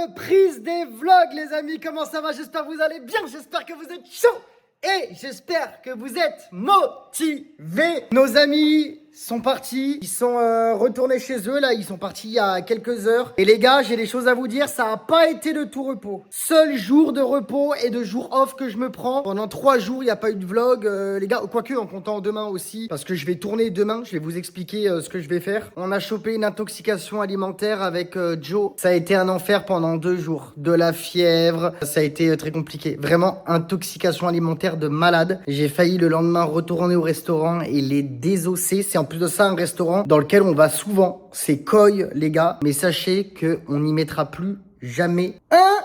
reprise des vlogs, les amis. Comment ça va? J'espère que vous allez bien. J'espère que vous êtes chaud. Et j'espère que vous êtes motivés. Nos amis sont partis. Ils sont retournés chez eux. Là, ils sont partis il y a quelques heures. Et les gars, j'ai des choses à vous dire. Ça n'a pas été de tout repos. Seul jour de repos et de jour off que je me prends. Pendant 3 jours, il n'y a pas eu de vlog. Les gars, quoique en comptant demain aussi. Parce que je vais tourner demain. Je vais vous expliquer ce que je vais faire. On a chopé une intoxication alimentaire avec Joe. Ça a été un enfer pendant 2 jours. De la fièvre. Ça a été très compliqué. Vraiment, intoxication alimentaire de malade. J'ai failli le lendemain retourner au restaurant et les désosser. C'est en plus de ça un restaurant dans lequel on va souvent. C'est Koi, les gars. Mais sachez qu'on n'y mettra plus jamais un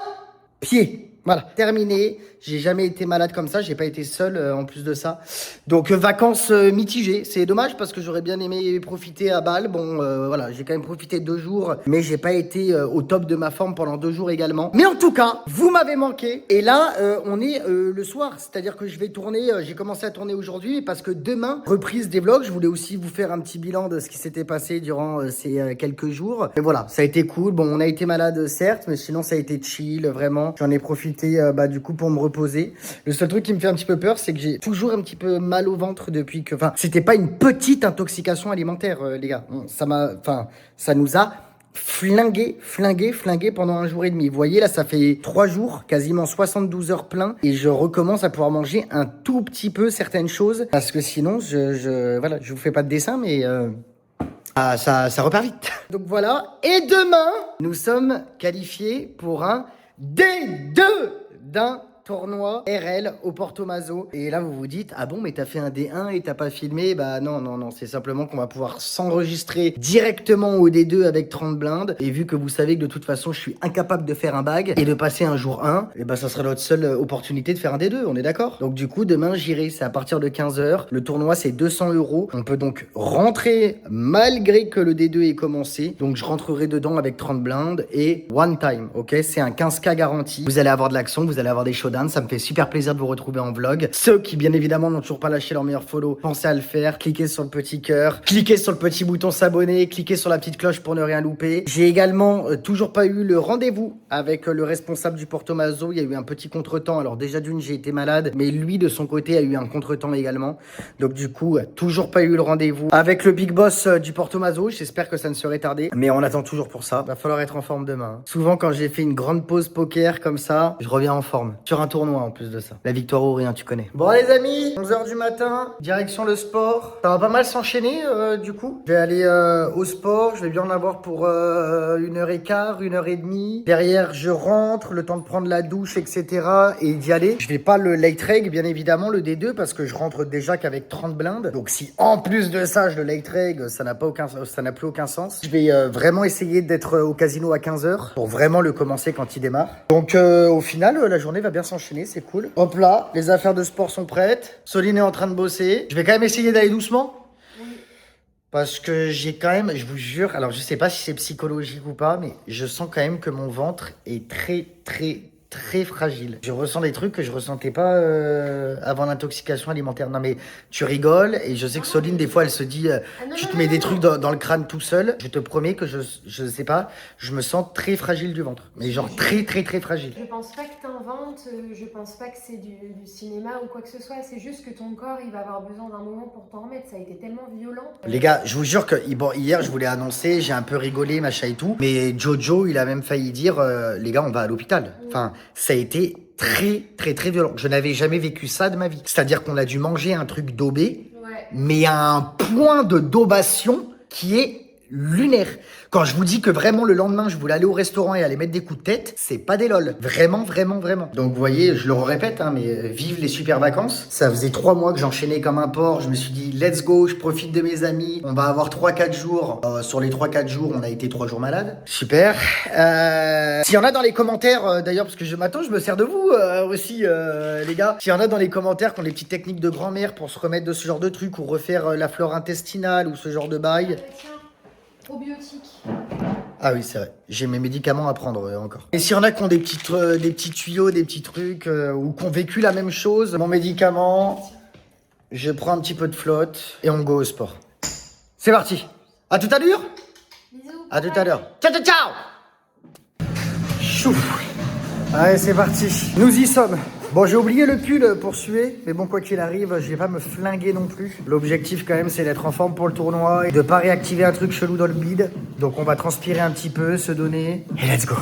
pied. Voilà, terminé. J'ai jamais été malade comme ça. J'ai pas été seul en plus de ça. Donc vacances mitigées. C'est dommage parce que j'aurais bien aimé profiter à Bâle. Bon, voilà, j'ai quand même profité 2 jours, mais j'ai pas été au top de ma forme pendant 2 jours également. Mais en tout cas, vous m'avez manqué. Et là, on est le soir, c'est-à-dire que je vais tourner. J'ai commencé à tourner aujourd'hui parce que demain, reprise des vlogs. Je voulais aussi vous faire un petit bilan de ce qui s'était passé durant ces quelques jours. Et voilà, ça a été cool. Bon, on a été malade certes, mais sinon ça a été chill, vraiment. J'en ai profité du coup pour me reposer. Le seul truc qui me fait un petit peu peur, c'est que j'ai toujours un petit peu mal au ventre depuis que... Enfin, c'était pas une petite intoxication alimentaire, les gars. Ça nous a flingué pendant 1 jour et demi. Vous voyez, là, ça fait 3 jours, quasiment 72 heures plein, et je recommence à pouvoir manger un tout petit peu certaines choses, parce que sinon, voilà, je vous fais pas de dessin, mais... ça repart vite. Donc voilà. Et demain, nous sommes qualifiés pour un D2 d'un tournoi RL au Porto Maso. Et là, vous vous dites, ah bon, mais t'as fait un D1 et t'as pas filmé? Bah non, c'est simplement qu'on va pouvoir s'enregistrer directement au D2 avec 30 blindes. Et vu que vous savez que de toute façon, je suis incapable de faire un bag et de passer un jour 1, et bah ça sera notre seule opportunité de faire un D2, on est d'accord? Donc du coup, demain, j'irai, c'est à partir de 15h. Le tournoi, c'est 200 €. On peut donc rentrer malgré que le D2 ait commencé. Donc je rentrerai dedans avec 30 blindes et one time, ok? C'est un 15K garanti. Vous allez avoir de l'action, vous allez avoir des showdowns. Ça me fait super plaisir de vous retrouver en vlog. Ceux qui, bien évidemment, n'ont toujours pas lâché leur meilleur follow, pensez à le faire. Cliquez sur le petit cœur, cliquez sur le petit bouton s'abonner, cliquez sur la petite cloche pour ne rien louper. J'ai également toujours pas eu le rendez-vous avec le responsable du Porto Maso. Il y a eu un petit contretemps. Alors déjà d'une, j'ai été malade, mais lui, de son côté, a eu un contretemps également. Donc du coup, toujours pas eu le rendez-vous avec le big boss du Porto Maso. J'espère que ça ne serait tardé, mais on attend toujours pour ça. Va falloir être en forme demain. Souvent, quand j'ai fait une grande pause poker comme ça, je reviens en forme. Sur un tournoi en plus de ça. La victoire ou rien, tu connais. Bon les amis, 11h du matin, direction le sport. Ça va pas mal s'enchaîner du coup. Je vais aller au sport, je vais bien en avoir pour 1h15, 1h30. Derrière, je rentre, le temps de prendre la douche, etc. et d'y aller. Je vais pas le late reg, bien évidemment, le D2, parce que je rentre déjà qu'avec 30 blindes. Donc si en plus de ça, je le late reg, ça n'a plus aucun sens. Je vais vraiment essayer d'être au casino à 15h pour vraiment le commencer quand il démarre. Donc au final, la journée va bien s'enchaîner, c'est cool. Hop là, les affaires de sport sont prêtes. Soline est en train de bosser. Je vais quand même essayer d'aller doucement. Oui. Parce que j'ai quand même, je vous jure, alors je sais pas si c'est psychologique ou pas, mais je sens quand même que mon ventre est très fragile. Je ressens des trucs que je ressentais pas avant l'intoxication alimentaire. Non mais tu rigoles et je sais que Soline des fois elle se dit tu te mets des trucs dans le crâne tout seul. Je te promets que je sais pas, je me sens très fragile du ventre. Mais genre très fragile. Je pense pas que t'inventes, je pense pas que c'est du cinéma ou quoi que ce soit. C'est juste que ton corps il va avoir besoin d'un moment pour t'en remettre. Ça a été tellement violent. Les gars, je vous jure que bon, hier je voulais annoncer, j'ai un peu rigolé, machin et tout. Mais Jojo il a même failli dire les gars on va à l'hôpital. Enfin, ça a été très violent. Je n'avais jamais vécu ça de ma vie. C'est-à-dire qu'on a dû manger un truc daubé, ouais, mais à un point de daubation qui est lunaire. Quand je vous dis que vraiment le lendemain, je voulais aller au restaurant et aller mettre des coups de tête, c'est pas des lol. Vraiment. Donc vous voyez, je le répète, hein, mais vive les super vacances. Ça faisait 3 mois que j'enchaînais comme un porc. Je me suis dit, let's go, je profite de mes amis. On va avoir 3-4 jours. Sur les 3-4 jours, on a été 3 jours malades. Super. S'il y en a dans les commentaires, d'ailleurs, parce que je me sers de vous aussi, les gars. S'il y en a dans les commentaires qui ont des petites techniques de grand-mère pour se remettre de ce genre de trucs ou refaire la flore intestinale ou ce genre de bail. Probiotiques. Ah oui, c'est vrai. J'ai mes médicaments à prendre encore. Et s'il y en a qui ont des petits tuyaux, des petits trucs, ou qui ont vécu la même chose, mon médicament, je prends un petit peu de flotte et on go au sport. C'est parti. À tout à l'heure. Bisous. À tout à l'heure. Ciao. chaud. Allez, c'est parti. Nous y sommes. Bon, j'ai oublié le pull pour suer, mais bon, quoi qu'il arrive, je vais pas me flinguer non plus. L'objectif quand même, c'est d'être en forme pour le tournoi et de pas réactiver un truc chelou dans le bide. Donc on va transpirer un petit peu, se donner, et let's go.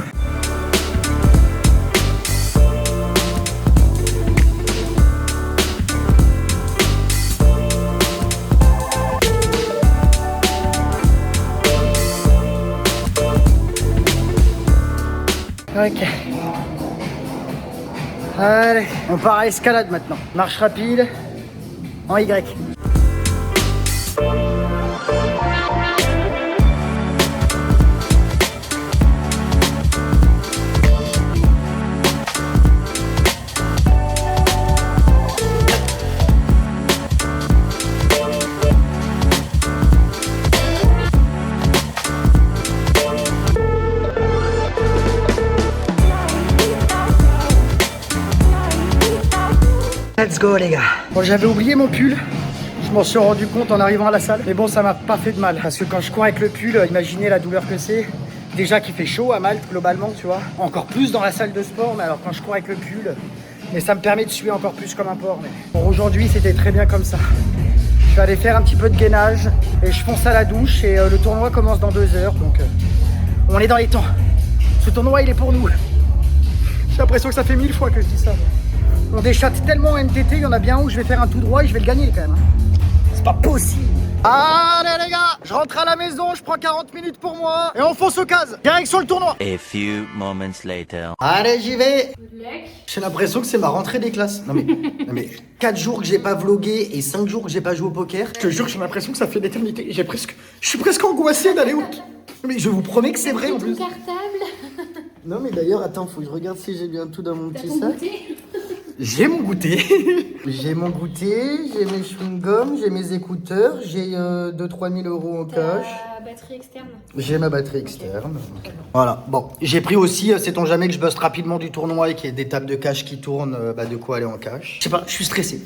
Ok. Allez, on part à escalade maintenant. Marche rapide, en Y. Let's go les gars. Bon, j'avais oublié mon pull. Je m'en suis rendu compte en arrivant à la salle. Mais bon, ça m'a pas fait de mal. Parce que quand je cours avec le pull, imaginez la douleur que c'est. Déjà qu'il fait chaud à Malte globalement, tu vois. Encore plus dans la salle de sport. Mais alors quand je cours avec le pull, mais ça me permet de suer encore plus comme un porc. Mais bon, aujourd'hui, c'était très bien comme ça. Je vais aller faire un petit peu de gainage. Et je fonce à la douche. Et le tournoi commence dans 2 heures. Donc on est dans les temps. Ce tournoi, il est pour nous. J'ai l'impression que ça fait 1000 fois que je dis ça. On déchatte tellement en NTT, il y en a bien un où je vais faire un tout droit et je vais le gagner quand même. C'est pas possible. Allez les gars, je rentre à la maison, je prends 40 minutes pour moi et on fonce au cases. Direction le tournoi. A few moments later. Allez, j'y vais. Good luck. J'ai l'impression que c'est ma rentrée des classes. Non mais 4 jours que j'ai pas vlogué et 5 jours que j'ai pas joué au poker. Je te jure, j'ai l'impression que ça fait d'éternité. Je suis presque angoissé d'aller au... Mais je vous promets que c'est vrai en plus. Ton cartable. Non mais d'ailleurs, attends, faut que je regarde si j'ai bien tout dans mon T'as petit ton sac. goûter. J'ai mon goûter. J'ai mon goûter, j'ai mes chewing-gums, j'ai mes écouteurs, j'ai 2-3 000 euros en cash. Ta batterie externe. J'ai ma batterie externe. Okay. Voilà, bon. J'ai pris aussi, sait-on jamais que je buste rapidement du tournoi et qu'il y ait des tables de cash qui tournent, de quoi aller en cash. Je sais pas, je suis stressé.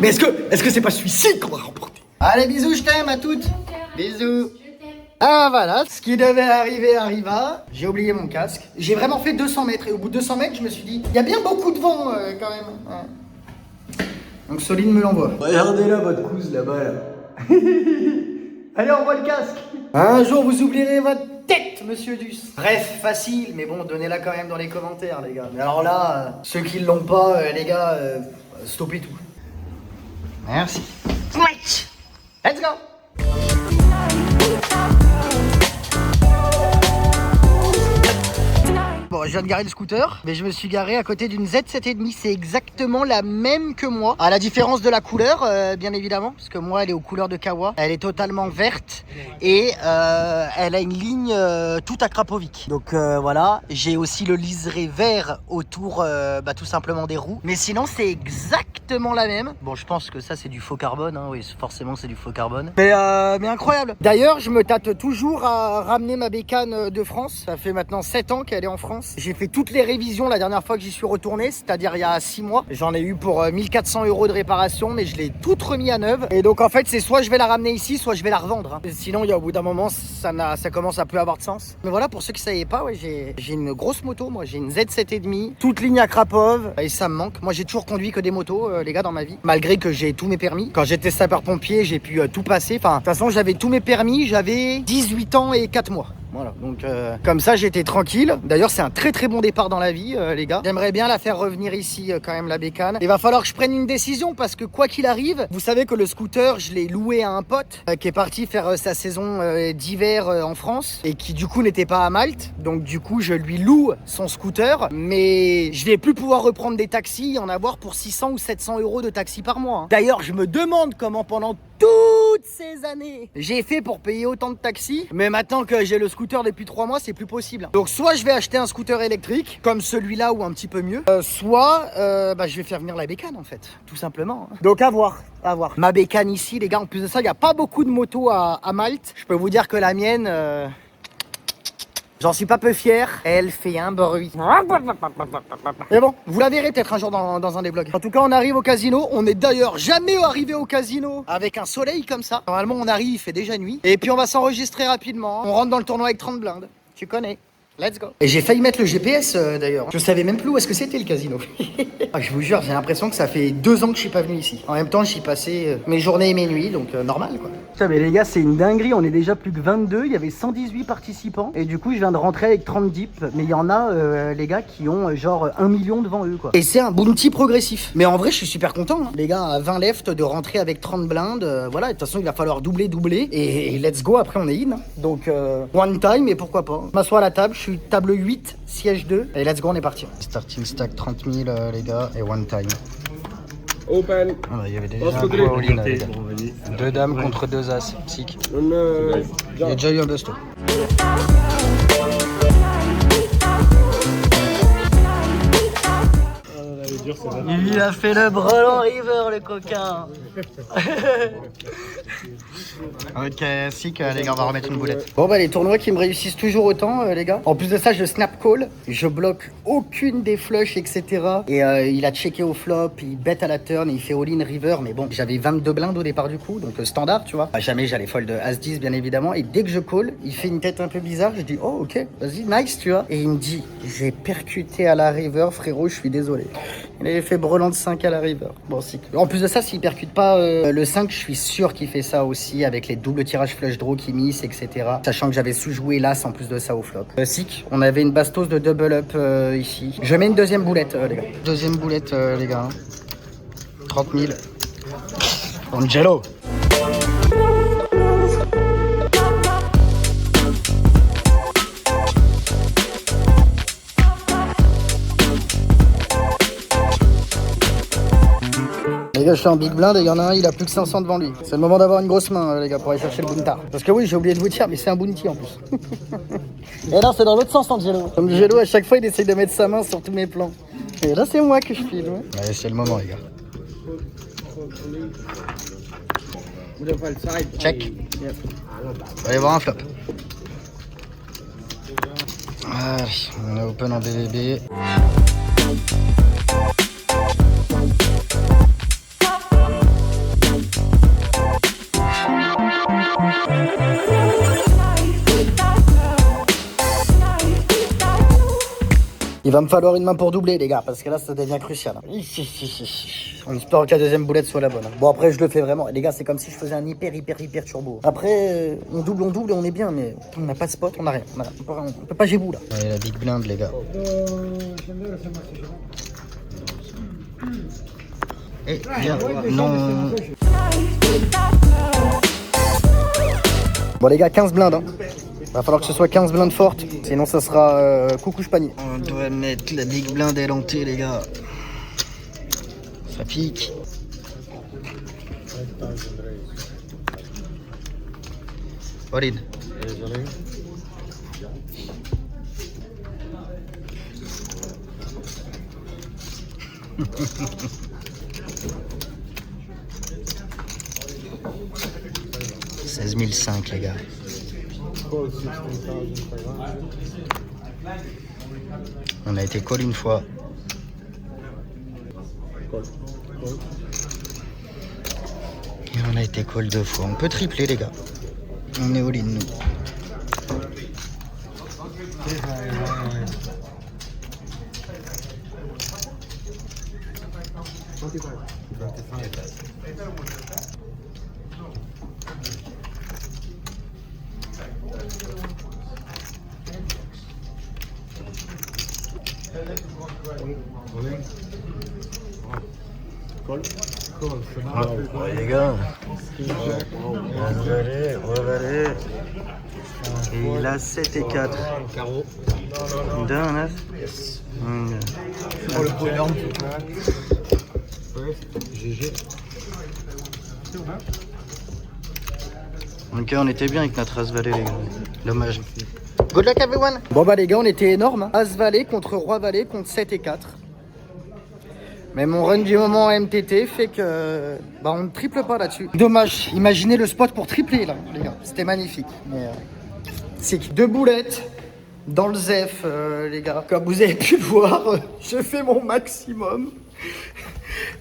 Mais est-ce que c'est pas celui-ci qu'on va remporter? Allez, bisous, je t'aime à toutes. Bisous. Ah voilà, ce qui devait arriver arriva. J'ai oublié mon casque. J'ai vraiment fait 200 mètres et au bout de 200 mètres, je me suis dit, il y a bien beaucoup de vent quand même. Ouais. Donc Soline me l'envoie. Regardez là votre couse là-bas là. Allez, envoie le casque. Un jour vous oublierez votre tête, monsieur Duss. Bref, facile, mais bon, donnez-la quand même dans les commentaires les gars. Mais alors là, ceux qui l'ont pas, les gars, stoppez tout. Merci. Let's go. Bon, je viens de garer le scooter, mais je me suis garé à côté d'une Z7,5. C'est exactement la même que moi. À la différence de la couleur, bien évidemment, parce que moi, elle est aux couleurs de Kawa. Elle est totalement verte et elle a une ligne tout à Krapovic. Donc voilà, j'ai aussi le liseré vert autour tout simplement des roues. Mais sinon, c'est exactement la même. Bon, je pense que ça, c'est du faux carbone. Hein. Oui, forcément, c'est du faux carbone. Mais incroyable. D'ailleurs, je me tâte toujours à ramener ma bécane de France. Ça fait maintenant 7 ans qu'elle est en France. J'ai fait toutes les révisions la dernière fois que j'y suis retourné, c'est-à-dire il y a 6 mois. J'en ai eu pour 1400 € de réparation, mais je l'ai toute remis à neuve. Et donc en fait, c'est soit je vais la ramener ici, soit je vais la revendre. Hein. Sinon, au bout d'un moment, ça commence à plus avoir de sens. Mais voilà, pour ceux qui ne savaient pas, ouais, j'ai une grosse moto. Moi, j'ai une Z7,5, toute ligne à Krapov, et ça me manque. Moi, j'ai toujours conduit que des motos, les gars, dans ma vie. Malgré que j'ai tous mes permis. Quand j'étais sapeur-pompier, j'ai pu tout passer. Enfin, de toute façon, j'avais tous mes permis. J'avais 18 ans et 4 mois. Voilà, donc comme ça j'étais tranquille. D'ailleurs c'est un très très bon départ dans la vie les gars. J'aimerais bien la faire revenir ici quand même la bécane. Il va falloir que je prenne une décision parce que quoi qu'il arrive, vous savez que le scooter je l'ai loué à un pote qui est parti faire sa saison d'hiver en France et qui du coup n'était pas à Malte. Donc du coup je lui loue son scooter mais je vais plus pouvoir reprendre des taxis et en avoir pour 600 ou 700 € de taxi par mois. Hein. D'ailleurs je me demande comment pendant toutes ces années j'ai fait pour payer autant de taxis, mais maintenant que j'ai le scooter depuis 3 mois, c'est plus possible. Donc soit je vais acheter un scooter électrique, comme celui-là ou un petit peu mieux, soit je vais faire venir la bécane en fait, tout simplement. Donc à voir. Ma bécane ici, les gars, en plus de ça, il n'y a pas beaucoup de motos à Malte. Je peux vous dire que la mienne... J'en suis pas peu fier, elle fait un bruit. Mais bon, vous la verrez peut-être un jour dans un des vlogs. En tout cas, on arrive au casino. On n'est d'ailleurs jamais arrivé au casino avec un soleil comme ça. Normalement, on arrive, il fait déjà nuit. Et puis, on va s'enregistrer rapidement. On rentre dans le tournoi avec 30 blindes. Tu connais. Let's go. Et j'ai failli mettre le GPS d'ailleurs. Je savais même plus où est-ce que c'était le casino. Ah, je vous jure, j'ai l'impression que ça fait 2 ans que je suis pas venu ici. En même temps, j'y passais mes journées et mes nuits, donc normal quoi. Putain, mais les gars, c'est une dinguerie. On est déjà plus que 22. Il y avait 118 participants. Et du coup, je viens de rentrer avec 30 dips. Mais il y en a, les gars, qui ont genre 1 million devant eux quoi. Et c'est un bounty progressif. Mais en vrai, je suis super content. Hein. Les gars, à 20 left, de rentrer avec 30 blindes. Voilà, de toute façon, il va falloir doubler. Et let's go. Après, on est in. Donc, one time, et pourquoi pas. Je m'assois à la table. Je suis table 8, siège 2. Et let's go, on est parti. Starting stack 30 000, les gars. Et one time. Open. Ah bah, il y avait déjà un coup all-in, les gars. 2 dames contre 2 as. Psych. Il y a déjà eu un busto. Il a fait le Brelan River, le coquin. Ok, sick, les gars, on va remettre une boulette. Bon bah les tournois qui me réussissent toujours autant, les gars. En plus de ça, je snap call, je bloque aucune des flushs, etc. Et il a checké au flop, il bet à la turn, il fait all-in river. Mais bon, j'avais 22 blindes au départ du coup, donc standard, tu vois. Jamais j'allais fold As-10, bien évidemment. Et dès que je call, il fait une tête un peu bizarre. Je dis, oh ok, vas-y, nice, tu vois. Et il me dit, j'ai percuté à la river, frérot, je suis désolé. Il avait fait brelan de 5 à la river. Bon, si. En plus de ça, s'il percute pas le 5, je suis sûr qu'il fait ça aussi avec les doubles tirages flush draw qui miss, etc. Sachant que j'avais sous-joué l'as en plus de ça au flop. Sick, on avait une bastos de double up ici. Je mets une deuxième boulette, les gars. Deuxième boulette, les gars. 30 000. Angelo. Les gars, je suis en big blind et il y en a un, il a plus que 500 devant lui. C'est le moment d'avoir une grosse main, les gars, pour aller chercher le buntar. Parce que oui, j'ai oublié de vous dire, mais c'est un bounty en plus. Et là, c'est dans l'autre sens, Angelo. Comme Angelo, à chaque fois, il essaye de mettre sa main sur tous mes plans. Et là, c'est moi que je file. Ouais. Allez, c'est le moment, les gars. Check. On va aller voir un flop. Allez, on est open en BVB. Il va me falloir une main pour doubler, les gars, parce que là, ça devient crucial. On espère que la deuxième boulette soit la bonne. Bon, après, je le fais vraiment. Les gars, c'est comme si je faisais un hyper turbo. Après, on double et on est bien, mais on n'a pas de spot, on n'a rien. On peut pas gébou, là. Allez, la big blind, les gars. Et bien, non. Bon, les gars, 15 blindes, hein. Va falloir que ce soit 15 blindes fortes, sinon ça sera coucouche panier. On doit mettre la big blind élantée, les gars. Ça pique. All-in. 16 500, les gars. On a été call une fois. Et on a été call 2 fois. On peut tripler, les gars. On est all-in, nous. Ouais, les gars, revalez. Et il a 7 et 4. D'un 9. Pour le coup énorme. GG. Ok, on était bien avec notre As-Valet, les gars. Dommage. Good luck everyone. Bon bah les gars, on était énorme. As-Valet contre Roi-Valet contre 7 et 4. Mais mon run du moment en MTT fait que bah on ne triple pas là-dessus. Dommage, imaginez le spot pour tripler là, les gars. C'était magnifique. Mais c'est 2 boulettes dans le ZEF, les gars. Comme vous avez pu le voir, je fais mon maximum.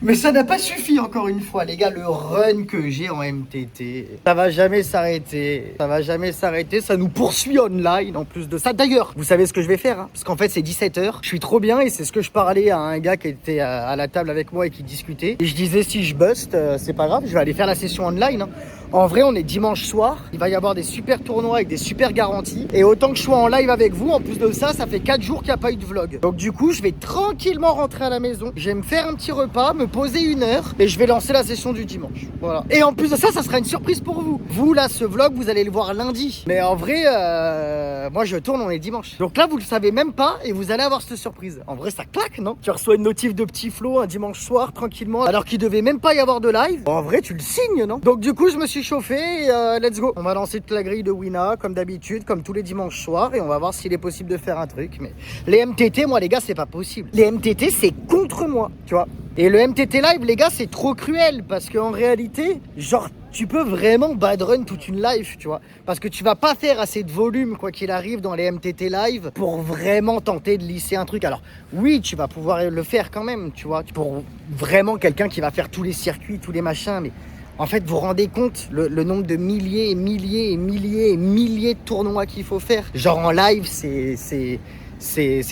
Mais ça n'a pas suffi encore une fois, les gars. Le run que j'ai en MTT, ça va jamais s'arrêter. Ça va jamais s'arrêter. Ça nous poursuit online en plus de ça. D'ailleurs, vous savez ce que je vais faire, hein, parce qu'en fait c'est 17h. Je suis trop bien et c'est ce que je parlais à un gars qui était à la table avec moi et qui discutait. Et je disais si je bust, c'est pas grave, je vais aller faire la session online. Hein. En vrai, on est dimanche soir. Il va y avoir des super tournois avec des super garanties. Et autant que je sois en live avec vous, en plus de ça, ça fait 4 jours qu'il n'y a pas eu de vlog. Donc du coup, je vais tranquillement rentrer à la maison. Je vais me faire un petit repas, me poser 1 heure et je vais lancer la session du dimanche. Voilà. Et en plus de ça, ça sera une surprise pour vous. Vous, là, ce vlog, vous allez le voir lundi. Mais en vrai, moi, je tourne, on est dimanche. Donc là, vous le savez même pas et vous allez avoir cette surprise. En vrai, ça claque, non? Tu reçois une notif de Petit Flo un dimanche soir, tranquillement, alors qu'il devait même pas y avoir de live. Bon, en vrai, tu le signes, non? Donc du coup, je me suis chauffé et let's go. On va lancer toute la grille de Wina, comme d'habitude, comme tous les dimanches soirs, et on va voir s'il est possible de faire un truc. Mais les MTT, moi, les gars, c'est pas possible. Les MTT, c'est contre moi, tu vois. Et le MTT live, les gars, c'est trop cruel parce qu'en réalité, genre, tu peux vraiment bad run toute une live, tu vois. Parce que tu vas pas faire assez de volume, quoi qu'il arrive, dans les MTT live pour vraiment tenter de lisser un truc. Alors, oui, tu vas pouvoir le faire quand même, tu vois. Pour vraiment quelqu'un qui va faire tous les circuits, tous les machins, mais en fait, vous vous rendez compte le nombre de milliers et milliers et milliers et milliers de tournois qu'il faut faire. Genre en live, c'est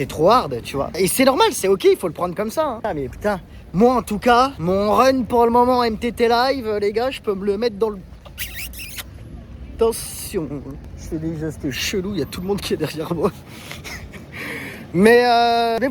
trop hard, tu vois. Et c'est normal, c'est ok, il faut le prendre comme ça. Hein. Ah mais putain, moi en tout cas, mon run pour le moment MTT live, les gars, je peux me le mettre dans le... Attention, je fais des gestes chelous, il y a tout le monde qui est derrière moi. Mais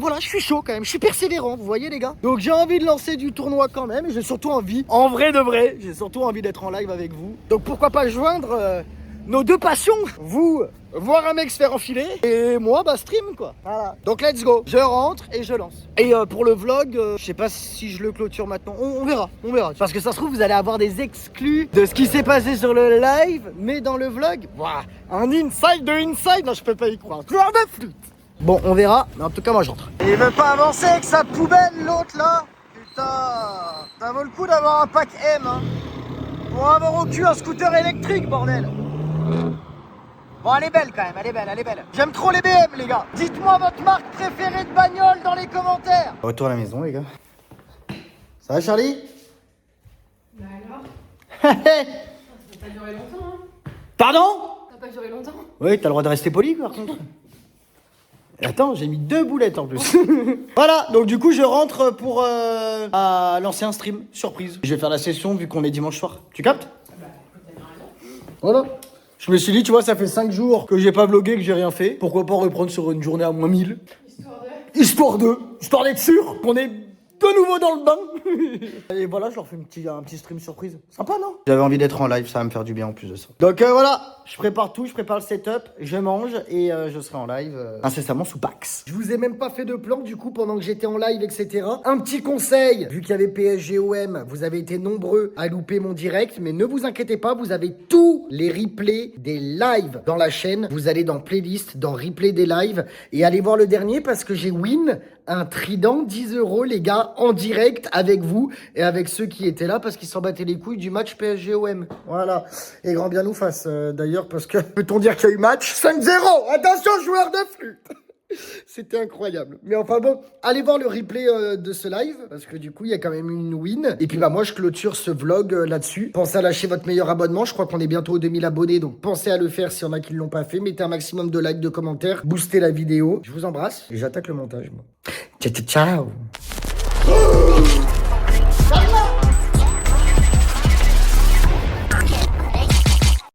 voilà, je suis chaud quand même, je suis persévérant, vous voyez les gars. Donc j'ai envie de lancer du tournoi quand même et j'ai surtout envie, en vrai de vrai, j'ai surtout envie d'être en live avec vous. Donc pourquoi pas joindre nos deux passions, vous, voir un mec se faire enfiler et moi, bah stream quoi. Voilà. Donc let's go, je rentre et je lance. Et pour le vlog, je sais pas si je le clôture maintenant, on verra. Parce que ça se trouve, vous allez avoir des exclus de ce qui s'est passé sur le live, mais dans le vlog, ouah, un inside de inside, non je peux pas y croire. Joueur de flûte. Bon, on verra, mais en tout cas, moi, je rentre. Il veut pas avancer avec sa poubelle, l'autre, là. Putain, ça vaut le coup d'avoir un pack M, hein. Pour avoir au cul un scooter électrique, bordel. Bon, elle est belle, quand même, elle est belle. J'aime trop les BM, les gars. Dites-moi votre marque préférée de bagnole dans les commentaires. Retour à la maison, les gars. Ça va, Charlie? Bah alors? Ça Ça va pas durer longtemps, hein? Pardon? Ça va pas durer longtemps? Oui, t'as le droit de rester poli, par contre. Attends, j'ai mis 2 boulettes en plus. Voilà, donc du coup je rentre pour lancer un stream, surprise. Je vais faire la session vu qu'on est dimanche soir. Tu captes? Voilà. Je me suis dit, tu vois, ça fait 5 jours que j'ai pas vlogué, que j'ai rien fait. Pourquoi pas reprendre sur une journée à moins 1000? Histoire d'être sûr qu'on est de nouveau dans le bain. Et voilà, je leur fais un petit stream surprise. Sympa, non? J'avais envie d'être en live, ça va me faire du bien en plus de ça. Donc voilà, je prépare tout, je prépare le setup, je mange et je serai en live incessamment sous Pax. Je vous ai même pas fait de plan du coup pendant que j'étais en live, etc. Un petit conseil, vu qu'il y avait PSG-OM, vous avez été nombreux à louper mon direct, mais ne vous inquiétez pas, vous avez tous les replays des lives dans la chaîne. Vous allez dans playlist, dans replay des lives et allez voir le dernier parce que j'ai win un trident, 10 € les gars, en direct avec vous et avec ceux qui étaient là parce qu'ils s'en battaient les couilles du match PSG-OM. Voilà. Et grand bien nous fasse d'ailleurs parce que peut-on dire qu'il y a eu match 5-0. Attention joueur de flûte. C'était incroyable. Mais enfin bon, allez voir le replay de ce live parce que du coup il y a quand même une win. Et puis bah moi je clôture ce vlog là-dessus. Pensez à lâcher votre meilleur abonnement. Je crois qu'on est bientôt aux 2000 abonnés, donc pensez à le faire s'il y en a qui ne l'ont pas fait. Mettez un maximum de likes, de commentaires, boostez la vidéo. Je vous embrasse et j'attaque le montage moi. Ciao ciao ciao.